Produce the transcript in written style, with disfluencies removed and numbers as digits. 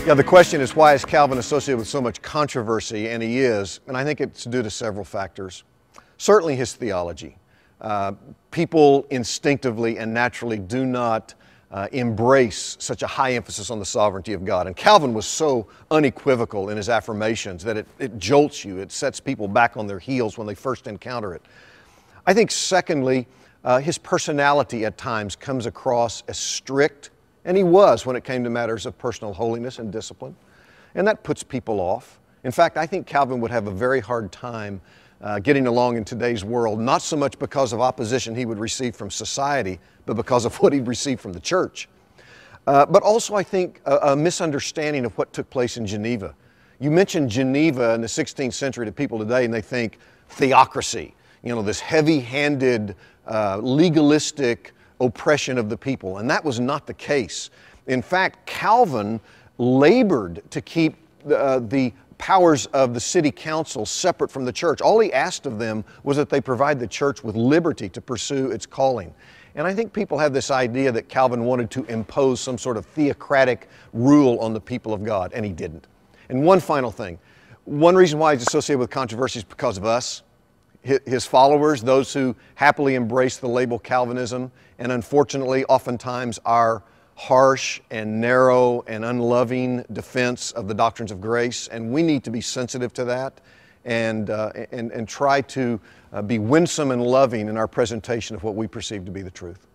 Yeah, the question is, why is Calvin associated with so much controversy? And he is, and I think it's due to several factors. Certainly his theology. People instinctively and naturally do not embrace such a high emphasis on the sovereignty of God. And Calvin was so unequivocal in his affirmations that it jolts you. It sets people back on their heels when they first encounter it. I think secondly, his personality at times comes across as strict, and he was when it came to matters of personal holiness and discipline. And that puts people off. In fact, I think Calvin would have a very hard time getting along in today's world, not so much because of opposition he would receive from society, but because of what he'd received from the church. But also, I think, a misunderstanding of what took place in Geneva. You mention Geneva in the 16th century to people today, and they think theocracy, you know, this heavy-handed, legalistic oppression of the people, and that was not the case. In fact, Calvin labored to keep the powers of the city council separate from the church. All he asked of them was that they provide the church with liberty to pursue its calling. And I think people have this idea that Calvin wanted to impose some sort of theocratic rule on the people of God, and he didn't. And one final thing, one reason why he's associated with controversy is because of us, his followers, those who happily embrace the label Calvinism, and unfortunately, oftentimes our harsh and narrow and unloving defense of the doctrines of grace. And we need to be sensitive to that and try to be winsome and loving in our presentation of what we perceive to be the truth.